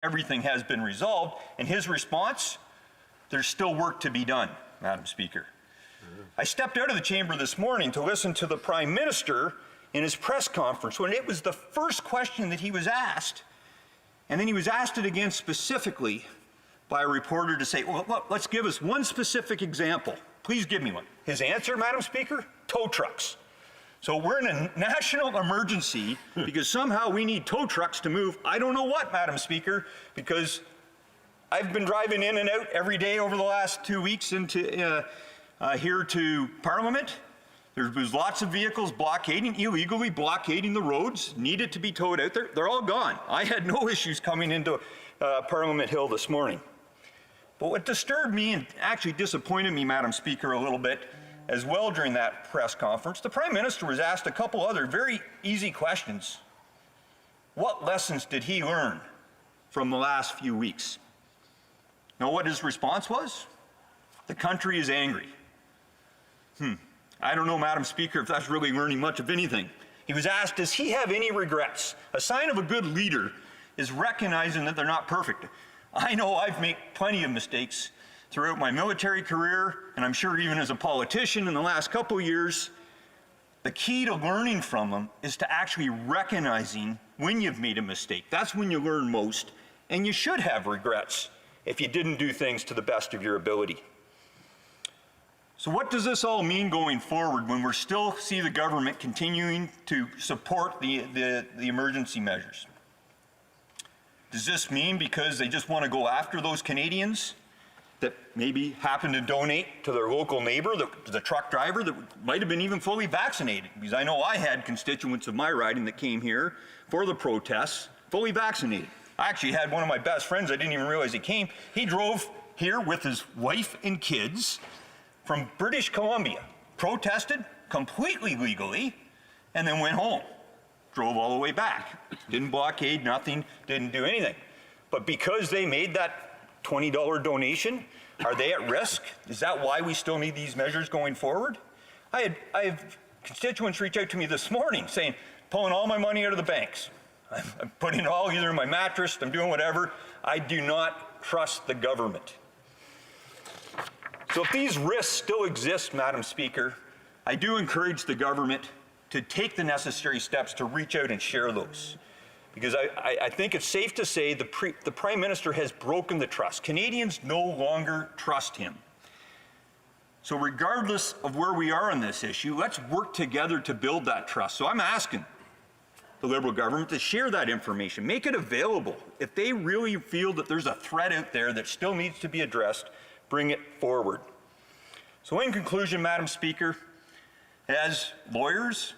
everything has been resolved. And his response, there's still work to be done, Madam Speaker. I stepped out of the chamber this morning to listen to the Prime Minister in his press conference when it was the first question that he was asked, and then he was asked it again specifically by a reporter to say, well, look, let's give us one specific example. Please give me one. His answer, Madam Speaker, tow trucks. So we're in a national emergency because somehow we need tow trucks to move. I don't know what, Madam Speaker, because I've been driving in and out every day over the last 2 weeks into here to Parliament. There was lots of vehicles illegally blockading the roads, needed to be towed out there. They're all gone. I had no issues coming into Parliament Hill this morning. But what disturbed me and actually disappointed me, Madam Speaker, a little bit as well during that press conference, the Prime Minister was asked a couple other very easy questions. What lessons did he learn from the last few weeks? You know what his response was? The country is angry. I don't know, Madam Speaker, if that's really learning much of anything. He was asked, does he have any regrets? A sign of a good leader is recognizing that they're not perfect. I know I've made plenty of mistakes throughout my military career, and I'm sure even as a politician in the last couple of years. The key to learning from them is to actually recognizing when you've made a mistake. That's when you learn most, and you should have regrets if you didn't do things to the best of your ability. So what does this all mean going forward when we still see the government continuing to support the emergency measures? Does this mean because they just want to go after those Canadians that maybe happen to donate to their local neighbor, the truck driver that might have been even fully vaccinated? Because I know I had constituents of my riding that came here for the protests, fully vaccinated. I actually had one of my best friends, I didn't even realize he came. He drove here with his wife and kids from British Columbia, protested completely legally, and then went home. Drove all the way back. Didn't blockade, nothing, didn't do anything. But because they made that $20 donation, are they at risk? Is that why we still need these measures going forward? I have constituents reach out to me this morning saying, pulling all my money out of the banks. I'm putting it all either in my mattress, I'm doing whatever. I do not trust the government. So if these risks still exist, Madam Speaker, I do encourage the government to take the necessary steps to reach out and share those. Because I think it's safe to say the Prime Minister has broken the trust. Canadians no longer trust him. So regardless of where we are on this issue, let's work together to build that trust. So I'm asking the Liberal government to share that information, make it available. If they really feel that there's a threat out there that still needs to be addressed, bring it forward. So in conclusion, Madam Speaker, as lawyers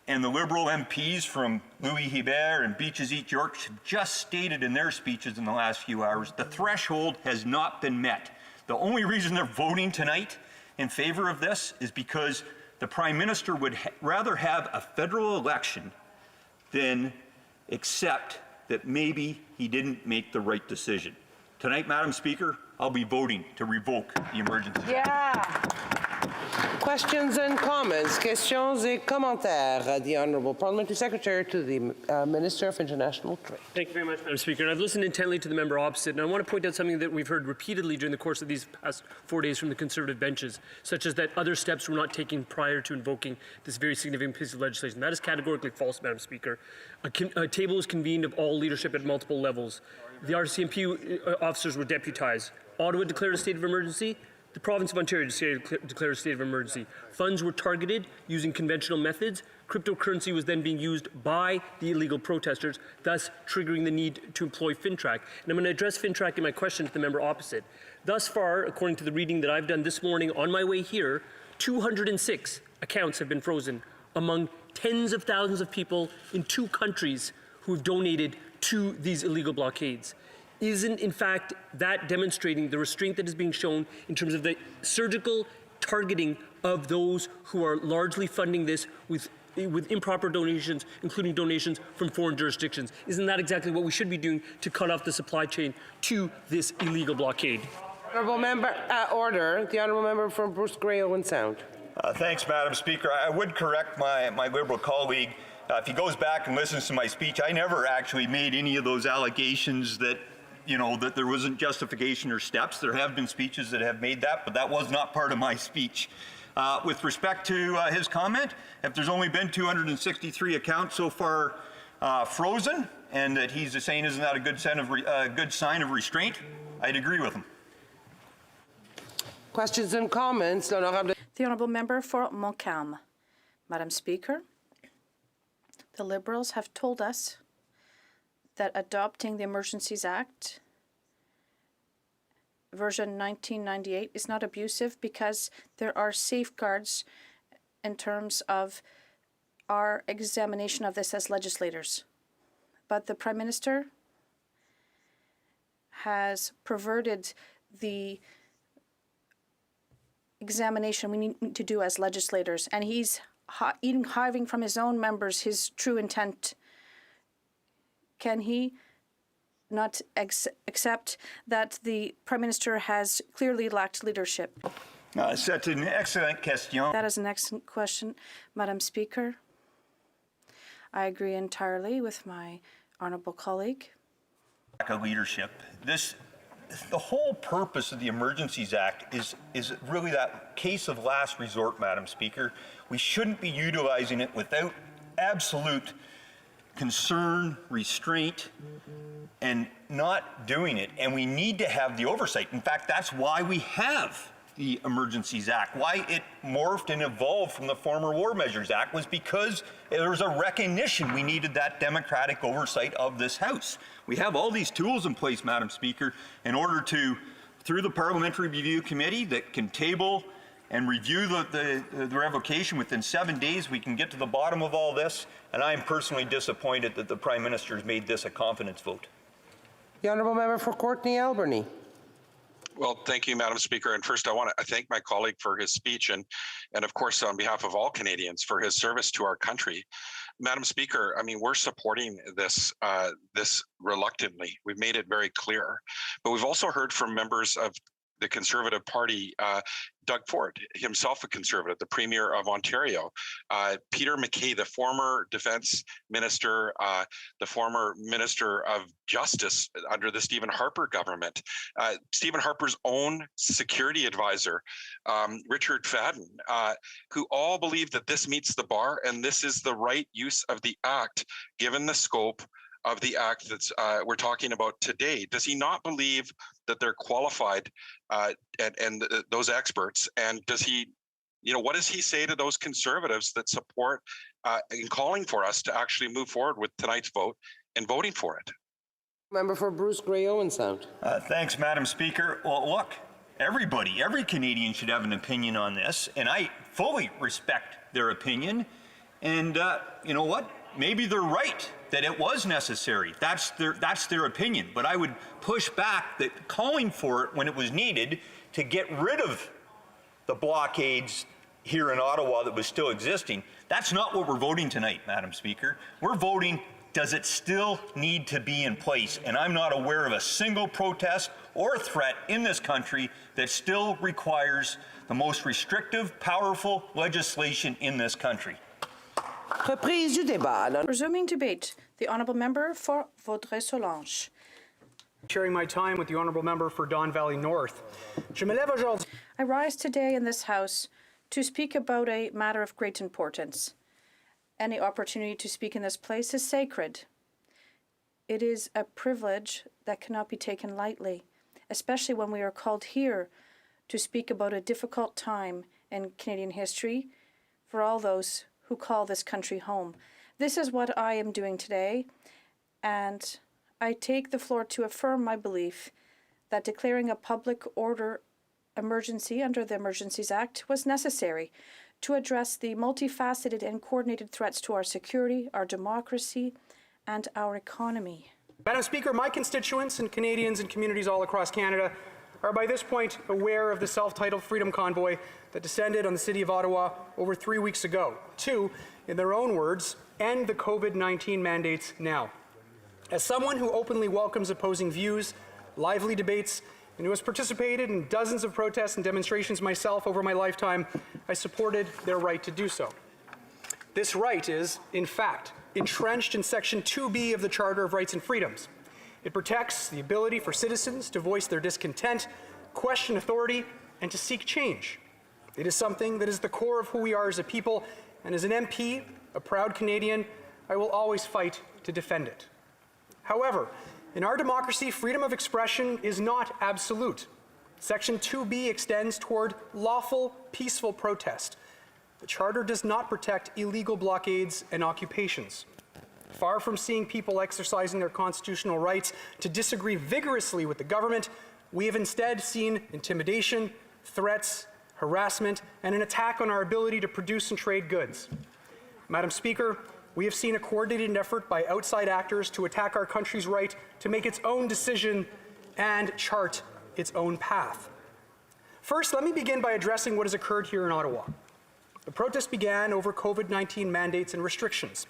and the Liberal MPs from Louis-Hébert and Beaches East York have just stated in their speeches in the last few hours, the threshold has not been met. The only reason they're voting tonight in favor of this is because the Prime Minister would rather have a federal election than accept that maybe he didn't make the right decision. Tonight, Madam Speaker, I'll be voting to revoke the emergency. Yeah. Questions and comments, questions et commentaires. The Honourable Parliamentary Secretary to the Minister of International Trade. Thank you very much, Madam Speaker. And I've listened intently to the member opposite, and I want to point out something that we've heard repeatedly during the course of these past 4 days from the Conservative benches, such as that other steps were not taken prior to invoking this very significant piece of legislation. That is categorically false, Madam Speaker. A table was convened of all leadership at multiple levels. The RCMP officers were deputized. Ottawa declared a state of emergency. The province of Ontario declared a state of emergency. Funds were targeted using conventional methods. Cryptocurrency was then being used by the illegal protesters, thus triggering the need to employ FinTrack. And I'm going to address FinTrack in my question to the member opposite. Thus far, according to the reading that I've done this morning on my way here, 206 accounts have been frozen among tens of thousands of people in 2 countries who have donated to these illegal blockades. Isn't, in fact, that demonstrating the restraint that is being shown in terms of the surgical targeting of those who are largely funding this with improper donations, including donations from foreign jurisdictions? Isn't that exactly what we should be doing to cut off the supply chain to this illegal blockade? Honourable Member, order. The Honourable Member from Bruce Grey, Owen Sound. Thanks, Madam Speaker. I would correct my Liberal colleague. If he goes back and listens to my speech, I never actually made any of those allegations that you know, that there wasn't justification or steps. There have been speeches that have made that, but that was not part of my speech. With respect to his comment, if there's only been 263 accounts so far frozen, and that he's saying isn't that a good sign of restraint, I'd agree with him. Questions and comments? L'honorable. The Honourable Member for Montcalm. Madam Speaker, the Liberals have told us that adopting the Emergencies Act version 1998 is not abusive because there are safeguards in terms of our examination of this as legislators. But the Prime Minister has perverted the examination we need to do as legislators, and he's hiding from his own members his true intent. Can he not accept that the Prime Minister has clearly lacked leadership? C'est une excellente question. That is an excellent question, Madam Speaker. I agree entirely with my honourable colleague. Lack of leadership. The whole purpose of the Emergencies Act is really that case of last resort, Madam Speaker. We shouldn't be utilizing it without absolute concern, restraint, and not doing it. And we need to have the oversight. In fact, that's why we have the Emergencies Act. Why it morphed and evolved from the former War Measures Act was because there was a recognition we needed that democratic oversight of this House. We have all these tools in place, Madam Speaker, in order to, through the Parliamentary Review Committee that can table and review the revocation within 7 days, we can get to the bottom of all this. And I am personally disappointed that the Prime Minister has made this a confidence vote. The Honourable Member for Courtenay Albany. Well, thank you, Madam Speaker. And first, I want to thank my colleague for his speech and of course, on behalf of all Canadians for his service to our country. Madam Speaker, I mean, we're supporting this reluctantly. We've made it very clear. But we've also heard from members of the Conservative Party, Doug Ford, himself a Conservative, the Premier of Ontario, Peter MacKay, the former Defence Minister, the former Minister of Justice under the Stephen Harper government, Stephen Harper's own security advisor, Richard Fadden, who all believe that this meets the bar and this is the right use of the Act, given the scope of the Act that's we're talking about today. Does he not believe that they're qualified and those experts? And does he, you know, what does he say to those Conservatives that support in calling for us to actually move forward with tonight's vote and voting for it? Member for Bruce Grey Owen Sound. Thanks, Madam Speaker. Well, look, every Canadian should have an opinion on this, and I fully respect their opinion. And you know what? Maybe they're right that it was necessary. That's their opinion. But I would push back that calling for it when it was needed to get rid of the blockades here in Ottawa that was still existing, that's not what we're voting tonight, Madam Speaker. We're voting, does it still need to be in place? And I'm not aware of a single protest or threat in this country that still requires the most restrictive, powerful legislation in this country. Reprise du débat. Resuming debate, the Honourable Member for Vaudreuil-Soulanges. Sharing my time with the Honourable Member for Don Valley North. Je me lève aujourd'hui. I rise today in this House to speak about a matter of great importance. Any opportunity to speak in this place is sacred. It is a privilege that cannot be taken lightly, especially when we are called here to speak about a difficult time in Canadian history for all those who call this country home. This is what I am doing today, and I take the floor to affirm my belief that declaring a public order emergency under the Emergencies Act was necessary to address the multifaceted and coordinated threats to our security, our democracy, and our economy. Madam Speaker, my constituents and Canadians and communities all across Canada are by this point aware of the self-titled Freedom Convoy that descended on the City of Ottawa over 3 weeks ago to, in their own words, end the COVID-19 mandates now. As someone who openly welcomes opposing views, lively debates, and who has participated in dozens of protests and demonstrations myself over my lifetime, I supported their right to do so. This right is, in fact, entrenched in Section 2B of the Charter of Rights and Freedoms. It protects the ability for citizens to voice their discontent, question authority, and to seek change. It is something that is the core of who we are as a people, and as an MP, a proud Canadian, I will always fight to defend it. However, in our democracy, freedom of expression is not absolute. Section 2B extends toward lawful, peaceful protest. The Charter does not protect illegal blockades and occupations. Far from seeing people exercising their constitutional rights to disagree vigorously with the government, we have instead seen intimidation, threats, harassment, and an attack on our ability to produce and trade goods. Madam Speaker, we have seen a coordinated effort by outside actors to attack our country's right to make its own decision and chart its own path. First, let me begin by addressing what has occurred here in Ottawa. The protest began over COVID-19 mandates and restrictions.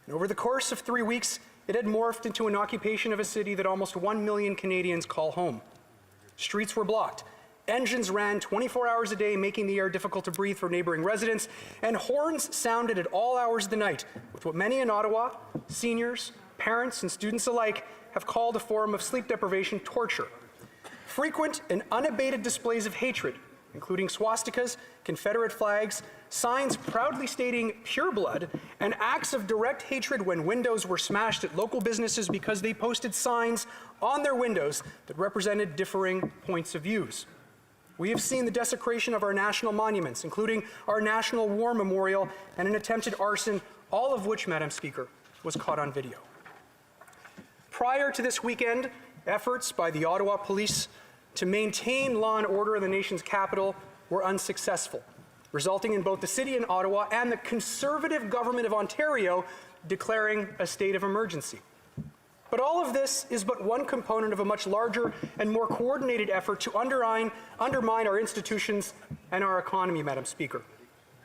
And over the course of 3 weeks, it had morphed into an occupation of a city that almost 1 million Canadians call home. Streets were blocked. Engines ran 24 hours a day, making the air difficult to breathe for neighboring residents, and horns sounded at all hours of the night, with what many in Ottawa, seniors, parents, and students alike, have called a form of sleep deprivation torture. Frequent and unabated displays of hatred, including swastikas, Confederate flags, signs proudly stating pure blood, and acts of direct hatred when windows were smashed at local businesses because they posted signs on their windows that represented differing points of views. We have seen the desecration of our national monuments, including our National War Memorial and an attempted arson, all of which, Madam Speaker, was caught on video. Prior to this weekend, efforts by the Ottawa Police to maintain law and order in the nation's capital were unsuccessful, resulting in both the city of Ottawa and the Conservative government of Ontario declaring a state of emergency. But all of this is but one component of a much larger and more coordinated effort to undermine our institutions and our economy, Madam Speaker.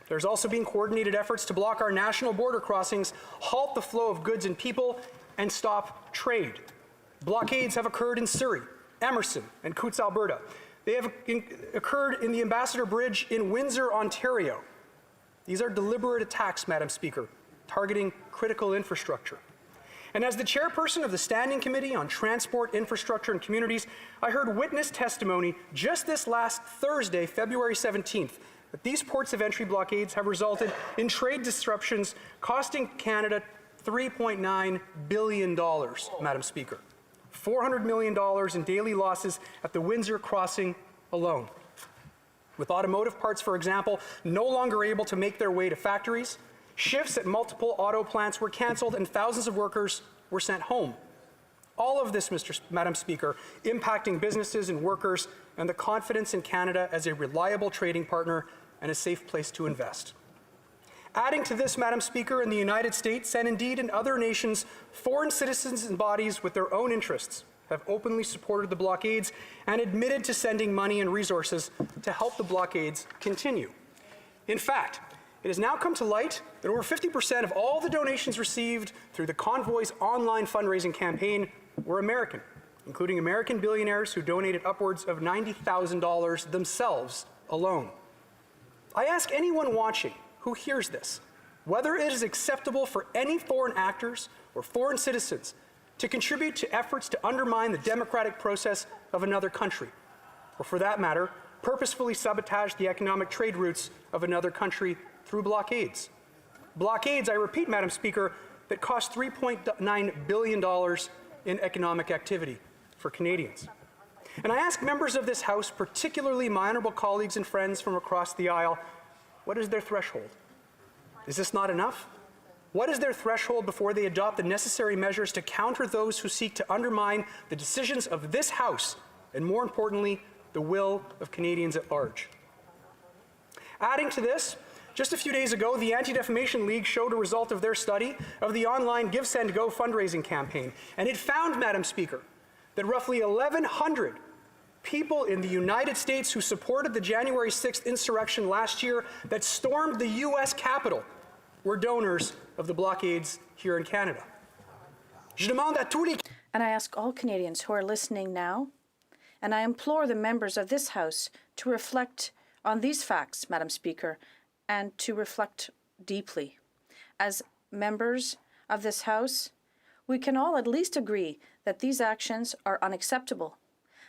There's also been coordinated efforts to block our national border crossings, halt the flow of goods and people, and stop trade. Blockades have occurred in Surrey, Emerson, and Coutts, Alberta. They have occurred in the Ambassador Bridge in Windsor, Ontario. These are deliberate attacks, Madam Speaker, targeting critical infrastructure. And as the chairperson of the Standing Committee on Transport, Infrastructure and Communities, I heard witness testimony just this last Thursday, February 17th, that these ports of entry blockades have resulted in trade disruptions costing Canada $3.9 billion, Madam Speaker. $400 million in daily losses at the Windsor crossing alone. With automotive parts, for example, no longer able to make their way to factories, shifts at multiple auto plants were canceled and thousands of workers were sent home. All of this, Madam Speaker, impacting businesses and workers and the confidence in Canada as a reliable trading partner and a safe place to invest. Adding to this, Madam Speaker, in the United States and indeed in other nations, foreign citizens and bodies with their own interests have openly supported the blockades and admitted to sending money and resources to help the blockades continue. In fact, it has now come to light that over 50% of all the donations received through the Convoy's online fundraising campaign were American, including American billionaires who donated upwards of $90,000 themselves alone. I ask anyone watching who hears this whether it is acceptable for any foreign actors or foreign citizens to contribute to efforts to undermine the democratic process of another country, or for that matter, purposefully sabotage the economic trade routes of another country through blockades. Blockades, I repeat, Madam Speaker, that cost $3.9 billion in economic activity for Canadians. And I ask members of this House, particularly my honourable colleagues and friends from across the aisle, what is their threshold? Is this not enough? What is their threshold before they adopt the necessary measures to counter those who seek to undermine the decisions of this House, and more importantly, the will of Canadians at large? Adding to this, just a few days ago, the Anti-Defamation League showed a result of their study of the online Give, Send, Go fundraising campaign, and it found, Madam Speaker, that roughly 1,100 people in the United States who supported the January 6th insurrection last year that stormed the U.S. Capitol were donors of the blockades here in Canada. And I ask all Canadians who are listening now, and I implore the members of this House to reflect on these facts, Madam Speaker, and to reflect deeply. As members of this House, we can all at least agree that these actions are unacceptable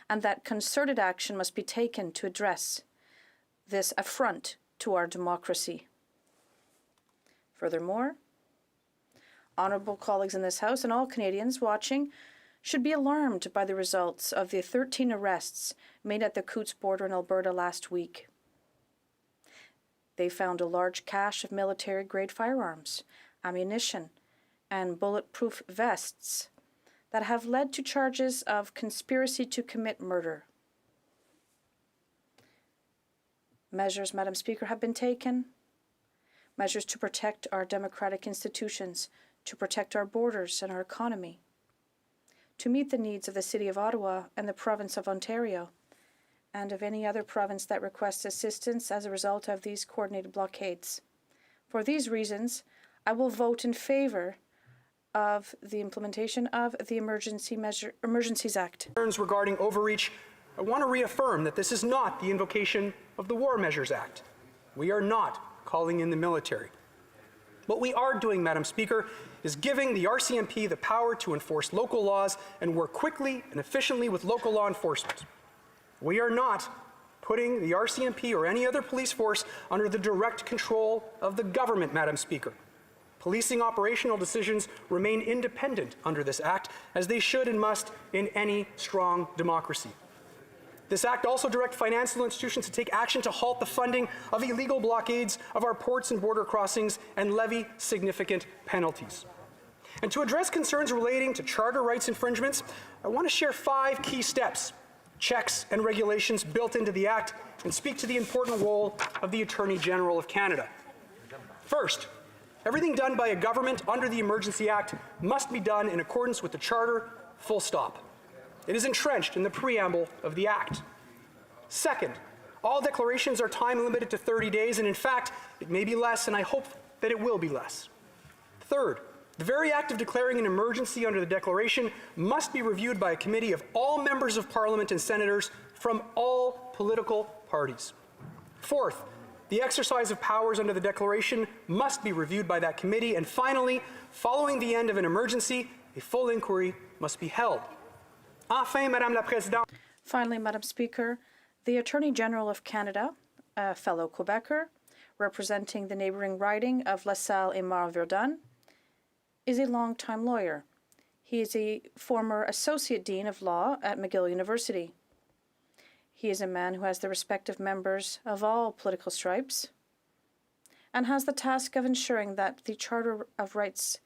and that concerted action must be taken to address this affront to our democracy. Furthermore, honourable colleagues in this House and all Canadians watching should be alarmed by the results of the 13 arrests made at the Coutts border in Alberta last week. They found a large cache of military-grade firearms, ammunition, and bulletproof vests that have led to charges of conspiracy to commit murder. Measures, Madam Speaker, have been taken. Measures to protect our democratic institutions, to protect our borders and our economy, to meet the needs of the City of Ottawa and the Province of Ontario, and of any other province that requests assistance as a result of these coordinated blockades. For these reasons, I will vote in favour of the implementation of the Emergencies Act. Concerns regarding overreach, I want to reaffirm that this is not the invocation of the War Measures Act. We are not calling in the military. What we are doing, Madam Speaker, is giving the RCMP the power to enforce local laws and work quickly and efficiently with local law enforcement. We are not putting the RCMP or any other police force under the direct control of the government, Madam Speaker. Policing operational decisions remain independent under this Act, as they should and must in any strong democracy. This Act also directs financial institutions to take action to halt the funding of illegal blockades of our ports and border crossings and levy significant penalties. And to address concerns relating to charter rights infringements, I want to share 5 key steps, checks, and regulations built into the Act and speak to the important role of the Attorney General of Canada. First, everything done by a government under the Emergency Act must be done in accordance with the Charter, full stop. It is entrenched in the preamble of the Act. Second, all declarations are time limited to 30 days, and in fact, it may be less, and I hope that it will be less. Third, the very act of declaring an emergency under the declaration must be reviewed by a committee of all members of Parliament and senators from all political parties. Fourth, the exercise of powers under the declaration must be reviewed by that committee. And finally, following the end of an emergency, a full inquiry must be held. Enfin, Madame la Présidente. Finally, Madam Speaker, the Attorney General of Canada, a fellow Quebecer, representing the neighbouring riding of La Salle et Mar-Verdun, is a long-time lawyer. He is a former Associate Dean of Law at McGill University. He is a man who has the respect of members of all political stripes and has the task of ensuring that the Charter of Rights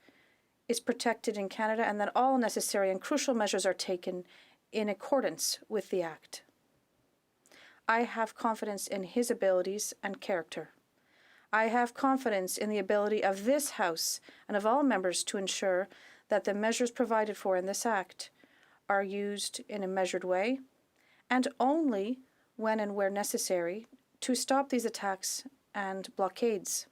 is protected in Canada and that all necessary and crucial measures are taken in accordance with the Act. I have confidence in his abilities and character. I have confidence in the ability of this House and of all members to ensure that the measures provided for in this Act are used in a measured way and only when and where necessary to stop these attacks and blockades.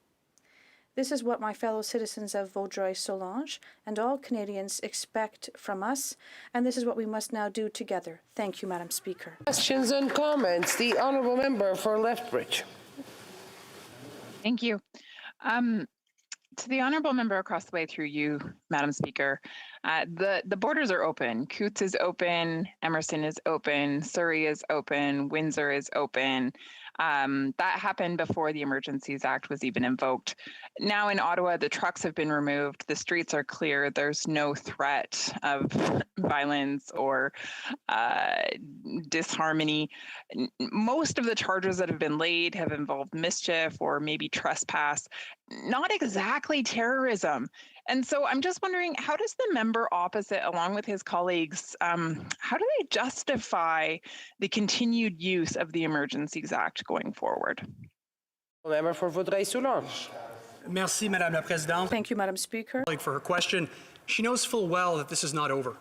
This is what my fellow citizens of Vaudreuil-Soulanges and all Canadians expect from us, and this is what we must now do together. Thank you, Madam Speaker. Questions and comments? The honourable member for Lethbridge. Thank you. To the honourable member across the way through you, Madam Speaker, the borders are open. Coutts is open, Emerson is open, Surrey is open, Windsor is open. That happened before the Emergencies Act was even invoked. Now in Ottawa, the trucks have been removed. The streets are clear. There's no threat of violence or disharmony. Most of the charges that have been laid have involved mischief or maybe trespass, not exactly terrorism. And so I'm just wondering, how does the member opposite, along with his colleagues, how do they justify the continued use of the Emergencies Act going forward? Member for Vaudreuil-Soulanges. Merci, Madame la Présidente. Thank you, Madam Speaker. For her question. She knows full well that this is not over.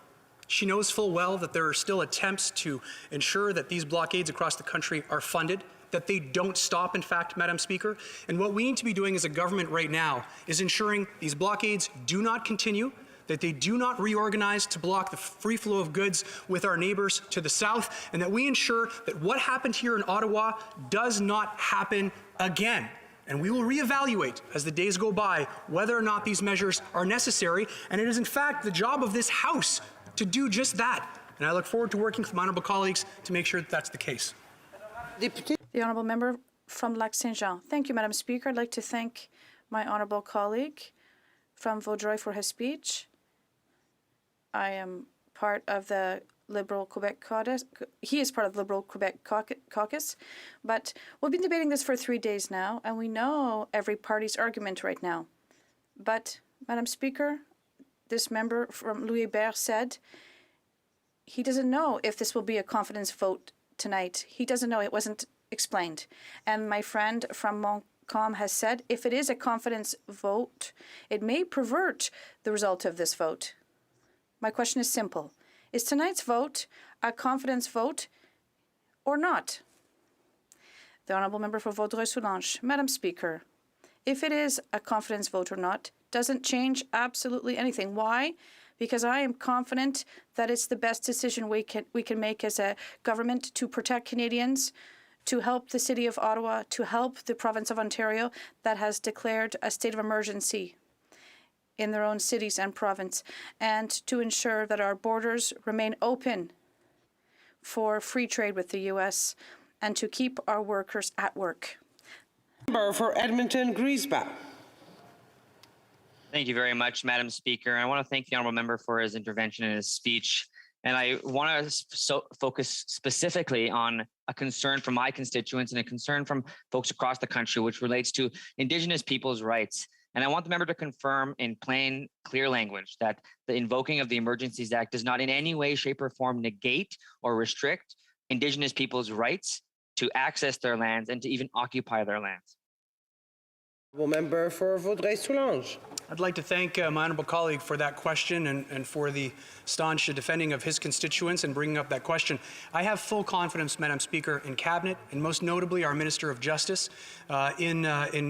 She knows full well that there are still attempts to ensure that these blockades across the country are funded, that they don't stop, in fact, Madam Speaker. And what we need to be doing as a government right now is ensuring these blockades do not continue, that they do not reorganize to block the free flow of goods with our neighbors to the south, and that we ensure that what happened here in Ottawa does not happen again. And we will reevaluate as the days go by whether or not these measures are necessary. And it is, in fact, the job of this House to do just that. And I look forward to working with my honourable colleagues to make sure that that's the case. Député. The honourable member from Lac-Saint-Jean. Thank you, Madam Speaker. I'd like to thank my honourable colleague from Vaudreuil for his speech. I am part of the Liberal Quebec Caucus. He is part of the Liberal Quebec Caucus. But we've been debating this for 3 days now, and we know every party's argument right now. But, Madam Speaker, this member from Louis Hébert said he doesn't know if this will be a confidence vote tonight. He doesn't know. It wasn't explained. And my friend from Montcalm has said if it is a confidence vote, it may pervert the result of this vote. My question is simple. Is tonight's vote a confidence vote or not? The honourable member for Vaudreuil-Soulanges. Madam Speaker, if it is a confidence vote or not, doesn't change absolutely anything. Why? Because I am confident that it's the best decision we can make as a government to protect Canadians, to help the City of Ottawa, to help the Province of Ontario that has declared a state of emergency in their own cities and province, and to ensure that our borders remain open for free trade with the U.S. and to keep our workers at work. Member for Edmonton Griesbach. Thank you very much, Madam Speaker. I want to thank the honourable member for his intervention and his speech. And I want to focus specifically on a concern from my constituents and a concern from folks across the country, which relates to Indigenous people's rights. And I want the member to confirm in plain, clear language that the invoking of the Emergencies Act does not in any way, shape, or form negate or restrict Indigenous people's rights to access their lands and to even occupy their lands. Member for Vaudreuil-Soulanges. I'd like to thank my honourable colleague for that question and for the staunch defending of his constituents and bringing up that question. I have full confidence, Madam Speaker, in Cabinet and most notably our Minister of Justice in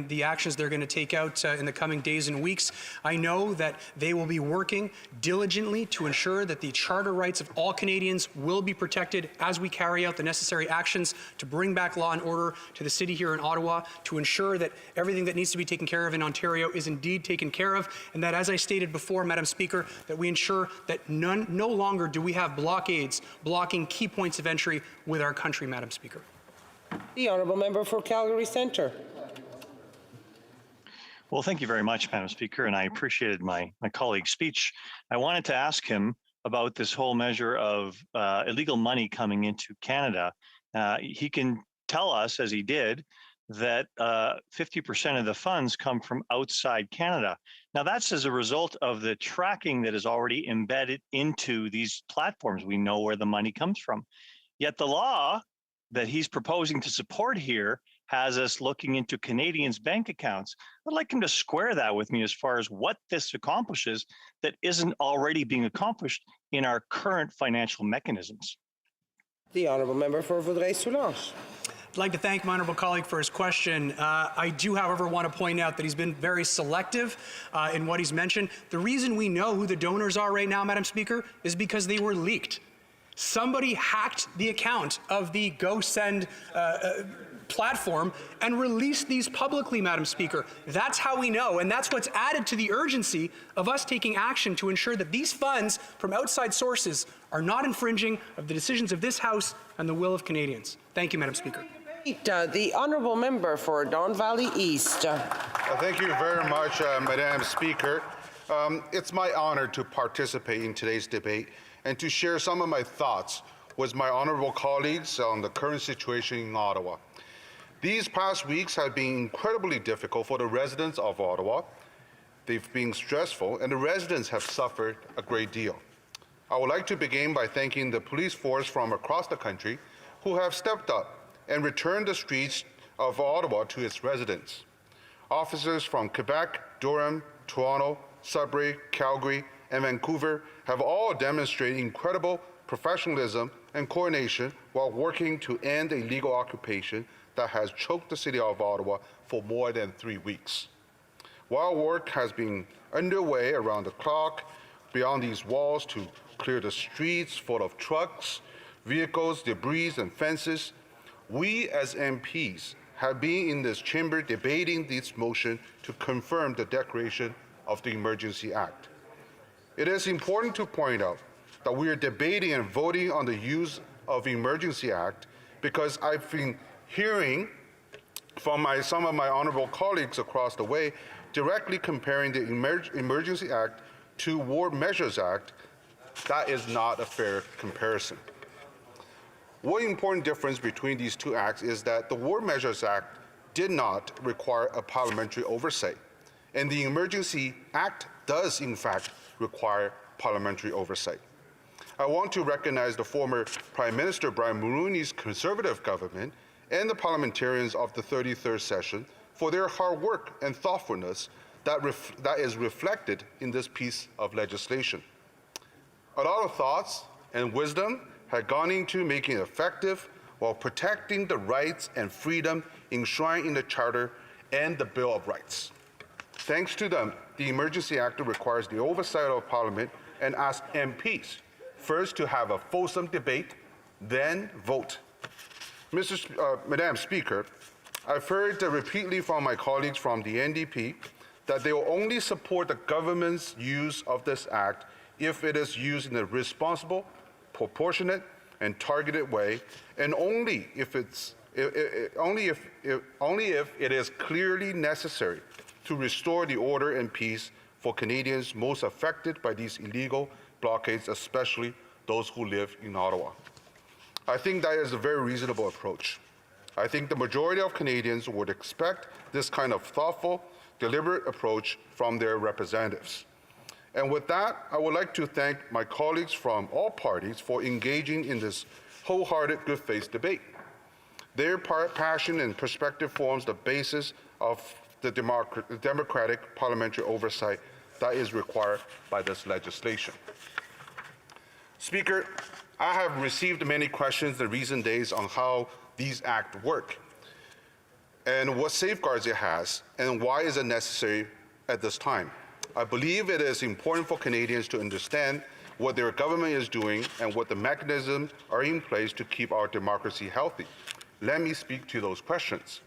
the actions they're going to take out in the coming days and weeks. I know that they will be working diligently to ensure that the charter rights of all Canadians will be protected as we carry out the necessary actions to bring back law and order to the city here in Ottawa, to ensure that everything that needs to be taken care of in Ontario is indeed taken care of, and that, as I stated before, Madam Speaker, that we ensure that no longer do we have blockades blocking key points of entry with our country, Madam Speaker. The honourable member for Calgary Centre. Well, thank you very much, Madam Speaker, and I appreciated my colleague's speech. I wanted to ask him about this whole measure of illegal money coming into Canada. He can tell us, as he did, that 50% of the funds come from outside Canada. Now, that's as a result of the tracking that is already embedded into these platforms. We know where the money comes from. Yet the law that he's proposing to support here has us looking into Canadians' bank accounts. I'd like him to square that with me as far as what this accomplishes that isn't already being accomplished in our current financial mechanisms. The honourable member for Vaudreuil-Soulanges. I'd like to thank my honourable colleague for his question. I do, however, want to point out that he's been very selective in what he's mentioned. The reason we know who the donors are right now, Madam Speaker, is because they were leaked. Somebody hacked the account of the GoSend platform and released these publicly, Madam Speaker. That's how we know, and that's what's added to the urgency of us taking action to ensure that these funds from outside sources are not infringing of the decisions of this House and the will of Canadians. Thank you, Madam Speaker. The honourable member for Don Valley East. Thank you very much, Madam Speaker. It's my honor to participate in today's debate and to share some of my thoughts with my honourable colleagues on the current situation in Ottawa. These past weeks have been incredibly difficult for the residents of Ottawa. They've been stressful, and the residents have suffered a great deal. I would like to begin by thanking the police force from across the country who have stepped up and returned the streets of Ottawa to its residents. Officers from Quebec, Durham, Toronto, Sudbury, Calgary, and Vancouver have all demonstrated incredible professionalism and coordination while working to end a legal occupation that has choked the city of Ottawa for more than 3 weeks. While work has been underway around the clock beyond these walls to clear the streets full of trucks, vehicles, debris, and fences, we as MPs have been in this chamber debating this motion to confirm the declaration of the Emergency Act. It is important to point out that we are debating and voting on the use of Emergency Act because I've been hearing from some of my honorable colleagues across the way directly comparing the Emergency Act to War Measures Act. That is not a fair comparison. One important difference between these two acts is that the War Measures Act did not require a parliamentary oversight, and the Emergency Act does, in fact, require parliamentary oversight. I want to recognize the former Prime Minister Brian Mulroney's Conservative government and the parliamentarians of the 33rd session for their hard work and thoughtfulness that is reflected in this piece of legislation. A lot of thoughts and wisdom had gone into making it effective while protecting the rights and freedom enshrined in the Charter and the Bill of Rights. Thanks to them, the Emergency Act requires the oversight of Parliament and asks MPs first to have a fulsome debate, then vote. Madam Speaker, I've heard repeatedly from my colleagues from the NDP that they will only support the government's use of this act if it is used in a responsible, proportionate, and targeted way, and only if it is clearly necessary to restore the order and peace for Canadians most affected by these illegal blockades, especially those who live in Ottawa. I think that is a very reasonable approach. I think the majority of Canadians would expect this kind of thoughtful, deliberate approach from their representatives. And with that, I would like to thank my colleagues from all parties for engaging in this wholehearted, good faith debate. Their passion and perspective forms the basis of the democratic parliamentary oversight that is required by this legislation. Speaker, I have received many questions in recent days on how these acts work and what safeguards it has and why is it necessary at this time. I believe it is important for Canadians to understand what their government is doing and what the mechanisms are in place to keep our democracy healthy. Let me speak to those questions.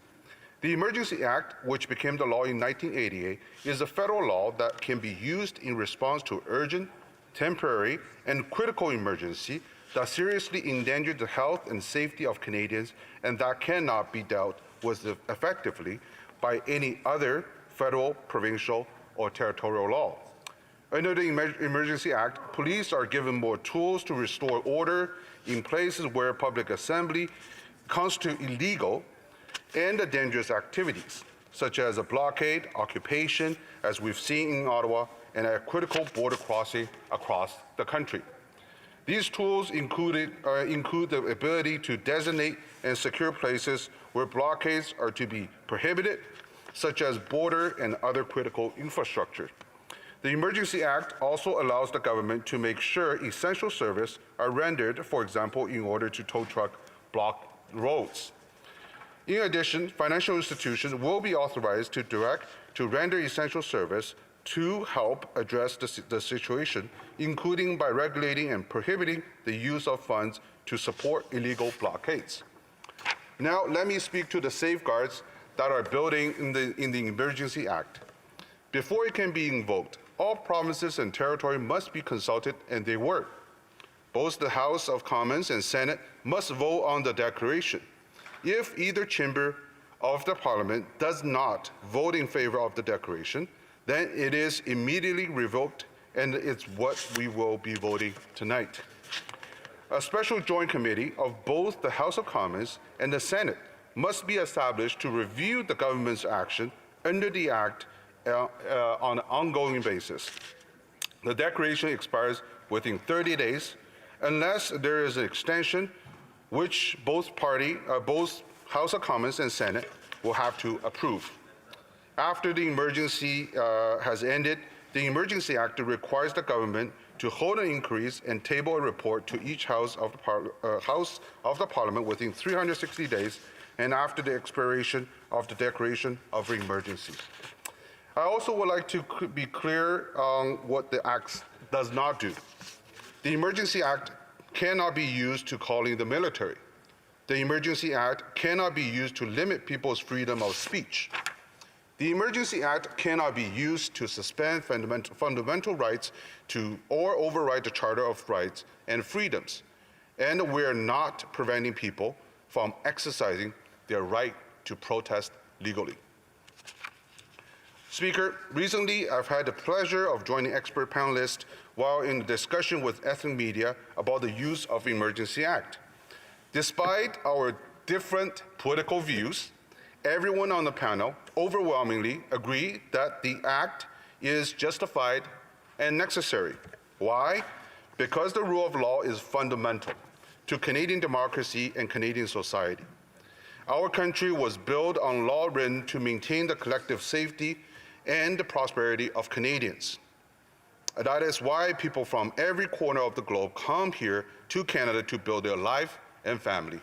The Emergency Act, which became the law in 1988, is a federal law that can be used in response to urgent, temporary, and critical emergency that seriously endanger the health and safety of Canadians and that cannot be dealt with effectively by any other federal, provincial, or territorial law. Under the Emergency Act, police are given more tools to restore order in places where public assembly constitute illegal and dangerous activities, such as a blockade, occupation, as we've seen in Ottawa, and a critical border crossing across the country. These tools include the ability to designate and secure places where blockades are to be prohibited, such as border and other critical infrastructure. The Emergency Act also allows the government to make sure essential services are rendered, for example, in order to tow truck block roads. In addition, financial institutions will be authorized to render essential service to help address the situation, including by regulating and prohibiting the use of funds to support illegal blockades. Now, let me speak to the safeguards that are building in the Emergency Act. Before it can be invoked, all provinces and territories must be consulted, and they were. Both the House of Commons and Senate must vote on the declaration. If either chamber of the Parliament does not vote in favor of the declaration, then it is immediately revoked, and it's what we will be voting tonight. A special joint committee of both the House of Commons and the Senate must be established to review the government's action under the Act on an ongoing basis. The declaration expires within 30 days unless there is an extension which both House of Commons and Senate will have to approve. After the emergency has ended, the Emergency Act requires the government to hold an inquiry and table a report to each House of the Parliament within 360 days and after the expiration of the declaration of emergency. I also would like to be clear on what the Act does not do. The Emergency Act cannot be used to call in the military. The Emergency Act cannot be used to limit people's freedom of speech. The Emergency Act cannot be used to suspend fundamental rights or override the Charter of Rights and Freedoms, and we're not preventing people from exercising their right to protest legally. Speaker, recently I've had the pleasure of joining expert panelists while in discussion with ethnic media about the use of the Emergency Act. Despite our different political views, everyone on the panel overwhelmingly agreed that the act is justified and necessary. Why? Because the rule of law is fundamental to Canadian democracy and Canadian society. Our country was built on law written to maintain the collective safety and the prosperity of Canadians. That is why people from every corner of the globe come here to Canada to build their life and family.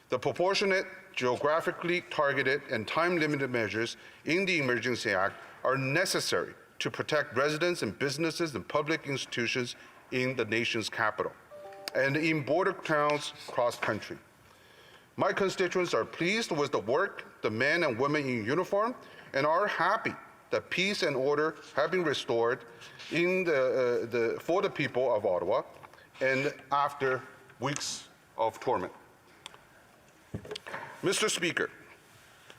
The proportionate, geographically targeted, and time-limited measures in the Emergency Act are necessary to protect residents and businesses and public institutions in the nation's capital and in border towns across country. My constituents are pleased with the work the men and women in uniform and are happy that peace and order have been restored for the people of Ottawa and after weeks of torment. Mr. Speaker,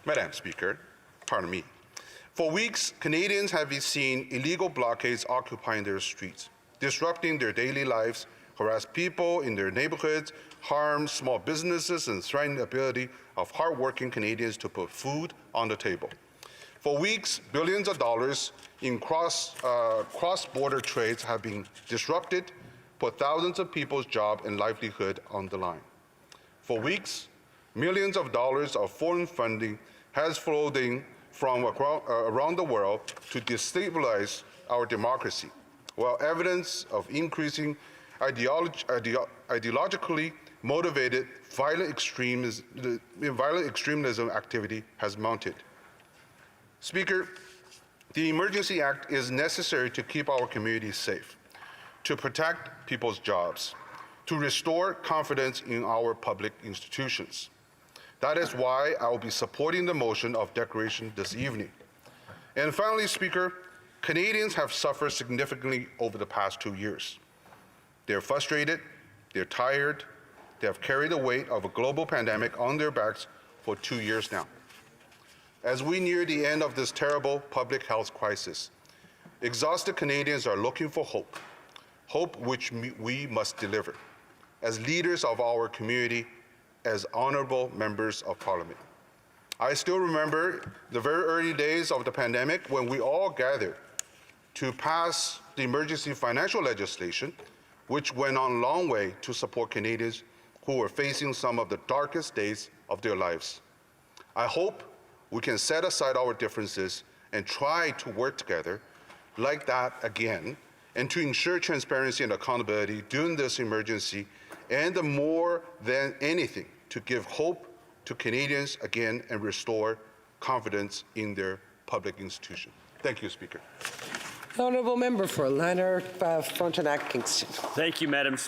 Madam Speaker, pardon me. For weeks, Canadians have been seeing illegal blockades occupying their streets, disrupting their daily lives, harass people in their neighborhoods, harm small businesses, and threaten the ability of hardworking Canadians to put food on the table. For weeks, billions of dollars in cross-border trades have been disrupted, put thousands of people's job and livelihood on the line. For weeks, millions of dollars of foreign funding has flowed in from around the world to destabilize our democracy, while evidence of increasing ideologically motivated violent extremism activity has mounted. Speaker, the Emergency Act is necessary to keep our communities safe, to protect people's jobs, to restore confidence in our public institutions. That is why I will be supporting the motion of declaration this evening. And finally, Speaker, Canadians have suffered significantly over the past 2 years. They're frustrated, they're tired, they have carried the weight of a global pandemic on their backs for 2 years now. As we near the end of this terrible public health crisis, exhausted Canadians are looking for hope, hope which we must deliver as leaders of our community, as honorable members of Parliament. I still remember the very early days of the pandemic when we all gathered to pass the emergency financial legislation, which went on a long way to support Canadians who were facing some of the darkest days of their lives. I hope we can set aside our differences and try to work together like that again, and to ensure transparency and accountability during this emergency, and more than anything, to give hope to Canadians again and restore confidence in their public institution. Thank you, Speaker. Honourable Member for Leonard Frontenac Kingston. Thank you, Madam